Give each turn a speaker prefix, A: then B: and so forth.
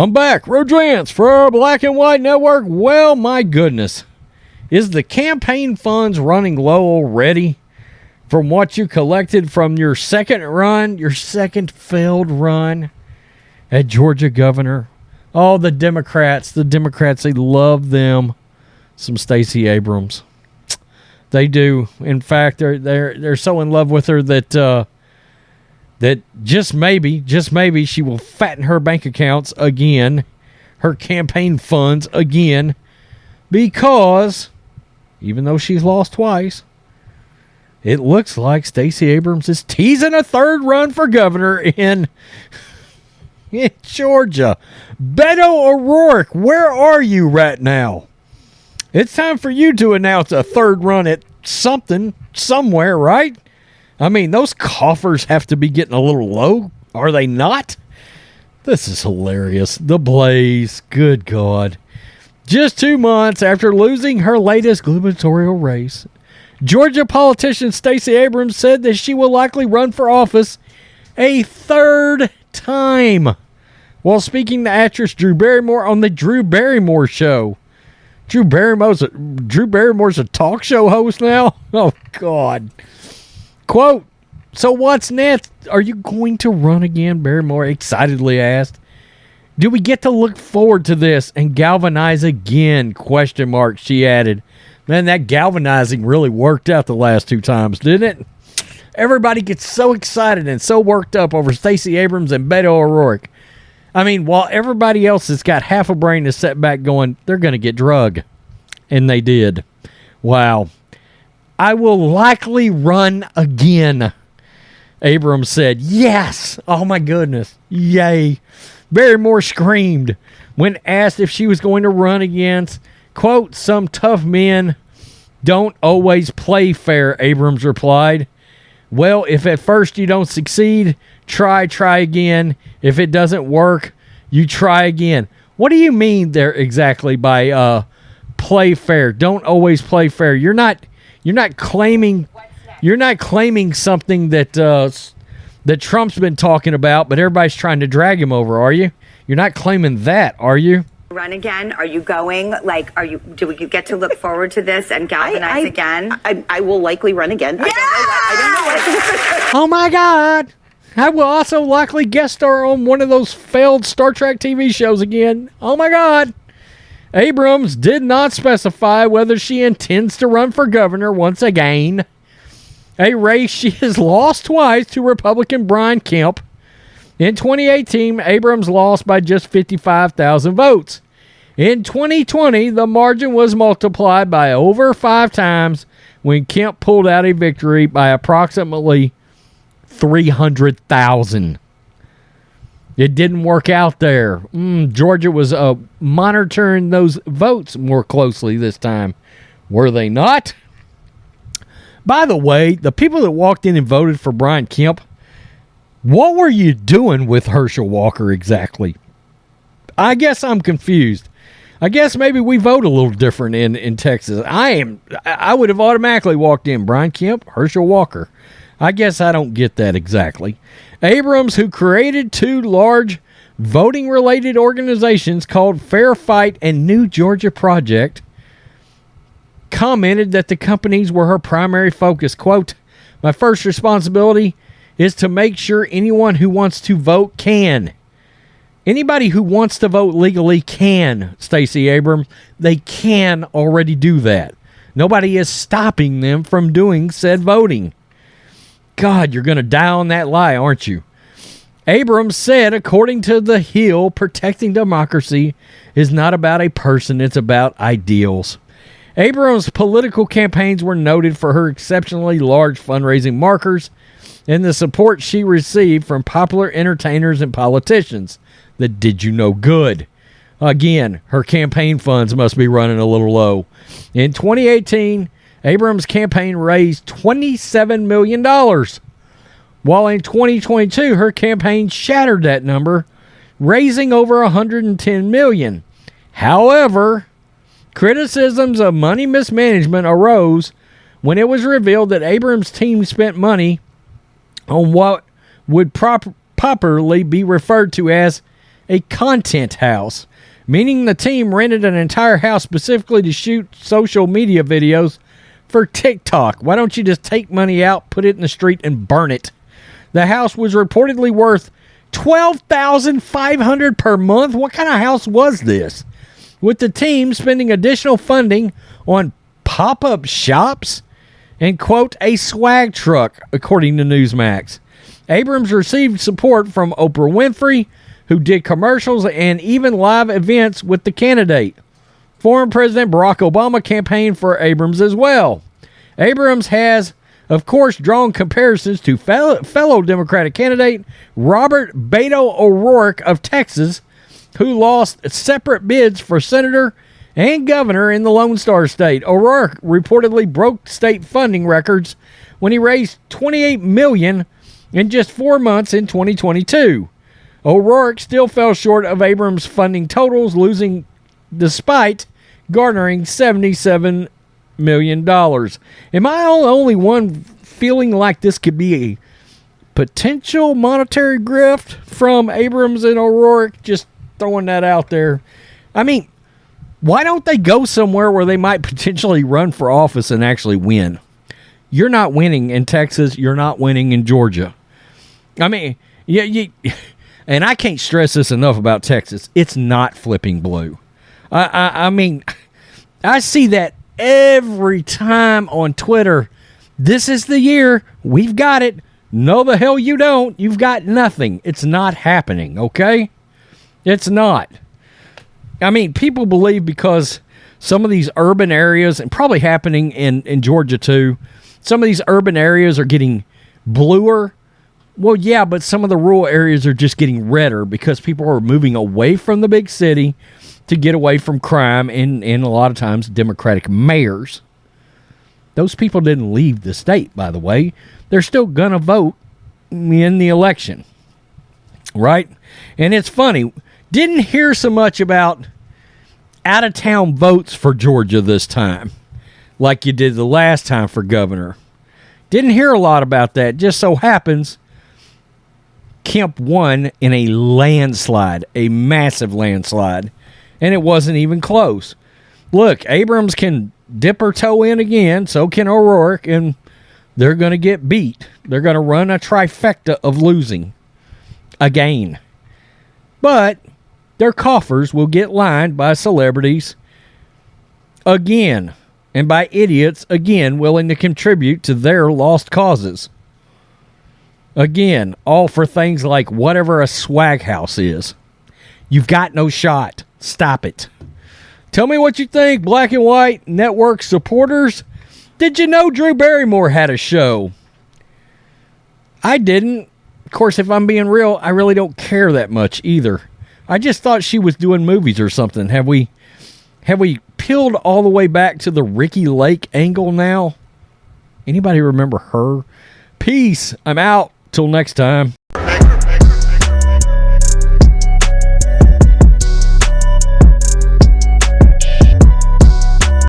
A: I'm back. Rodrance for Black and White Network. Well, my goodness. Is the campaign funds running low already from what you collected from your second failed run at Georgia governor? Oh, the Democrats, they love them some Stacey Abrams. They do. In fact, they're so in love with her that just maybe she will fatten her bank accounts again, her campaign funds again, because even though she's lost twice, it looks like Stacey Abrams is teasing a third run for governor in Georgia. Beto O'Rourke, where are you right now? It's time for you to announce a third run at something, somewhere, right? I mean, those coffers have to be getting a little low, are they not? This is hilarious. The Blaze, good God. Just 2 months after losing her latest gubernatorial race, Georgia politician Stacey Abrams said that she will likely run for office a third time while speaking to actress Drew Barrymore on the Drew Barrymore Show. Drew Barrymore's a talk show host now? Oh, God. Quote, so what's next? Are you going to run again? Barrymore excitedly asked. Do we get to look forward to this and galvanize again? ? She added. Man, that galvanizing really worked out the last 2 times, didn't it? Everybody gets so excited and so worked up over Stacey Abrams and Beto O'Rourke. I mean, while everybody else has got half a brain to set back going, they're going to get drugged. And they did. Wow. I will likely run again, Abrams said. Yes. Oh, my goodness. Yay. Barrymore screamed when asked if she was going to run against, quote, some tough men don't always play fair, Abrams replied. Well, if at first you don't succeed, try again. If it doesn't work, you try again. What do you mean there exactly by play fair? Don't always play fair. You're not claiming something that Trump's been talking about, but everybody's trying to drag him over, are you? You're not claiming that, are you?
B: Run again? Are you going? Do we get to look forward to this and galvanize again?
C: I will likely run again.
B: Yeah!
C: I don't know what.
A: Oh my God. I will also likely guest star on one of those failed Star Trek TV shows again. Oh my God. Abrams did not specify whether she intends to run for governor once again, a race she has lost twice to Republican Brian Kemp. In 2018, Abrams lost by just 55,000 votes. In 2020, the margin was multiplied by over 5 times when Kemp pulled out a victory by approximately 300,000. It didn't work out there. Georgia was monitoring those votes more closely this time. Were they not? By the way, the people that walked in and voted for Brian Kemp, what were you doing with Herschel Walker exactly? I guess I'm confused. I guess maybe we vote a little different in Texas. I would have automatically walked in Brian Kemp, Herschel Walker. I guess I don't get that exactly. Abrams, who created 2 large voting-related organizations called Fair Fight and New Georgia Project, commented that the companies were her primary focus. Quote, my first responsibility is to make sure anyone who wants to vote can. Anybody who wants to vote legally can, Stacey Abrams. They can already do that. Nobody is stopping them from doing said voting. God, you're going to die on that lie, aren't you? Abrams said, according to The Hill, protecting democracy is not about a person, it's about ideals. Abrams' political campaigns were noted for her exceptionally large fundraising markers and the support she received from popular entertainers and politicians that did you no good. Again, her campaign funds must be running a little low. In 2018, Abrams' campaign raised $27 million, while in 2022, her campaign shattered that number, raising over $110 million. However, criticisms of money mismanagement arose when it was revealed that Abrams' team spent money on what would properly be referred to as a content house, meaning the team rented an entire house specifically to shoot social media videos for TikTok. Why don't you just take money out, put it in the street, and burn it? The house was reportedly worth $12,500 per month. What kind of house was this? With the team spending additional funding on pop-up shops and, quote, a swag truck, according to Newsmax. Abrams received support from Oprah Winfrey, who did commercials and even live events with the candidate. Former President Barack Obama campaigned for Abrams as well. Abrams has, of course, drawn comparisons to fellow Democratic candidate Robert Beto O'Rourke of Texas, who lost separate bids for senator and governor in the Lone Star State. O'Rourke reportedly broke state funding records when he raised $28 million in just 4 months in 2022. O'Rourke still fell short of Abrams' funding totals, losing despite garnering $77 million. Am I the only one feeling like this could be a potential monetary grift from Abrams and O'Rourke? Just throwing that out there. I mean, why don't they go somewhere where they might potentially run for office and actually win? You're not winning in Texas. You're not winning in Georgia. I mean, and I can't stress this enough about Texas. It's not flipping blue. I mean, I see that every time on Twitter. This is the year. We've got it. No, the hell you don't. You've got nothing. It's not happening, okay? It's not. I mean, people believe because some of these urban areas, and probably happening in Georgia too, some of these urban areas are getting bluer. Well, yeah, but some of the rural areas are just getting redder because people are moving away from the big city to get away from crime and a lot of times Democratic mayors. Those people didn't leave the state, by the way. They're still going to vote in the election. Right? And it's funny. Didn't hear so much about out-of-town votes for Georgia this time like you did the last time for governor. Didn't hear a lot about that. Just so happens Kemp won in a landslide, a massive landslide, and it wasn't even close. Look, Abrams can dip her toe in again, so can O'Rourke, and they're going to get beat. They're going to run a trifecta of losing again. But their coffers will get lined by celebrities again, and by idiots again willing to contribute to their lost causes. Again, all for things like whatever a swag house is. You've got no shot. Stop it. Tell me what you think, Black and White Network supporters. Did you know Drew Barrymore had a show? I didn't. Of course, if I'm being real, I really don't care that much either. I just thought she was doing movies or something. Have we peeled all the way back to the Ricky Lake angle now? Anybody remember her? Peace. I'm out. Till next time.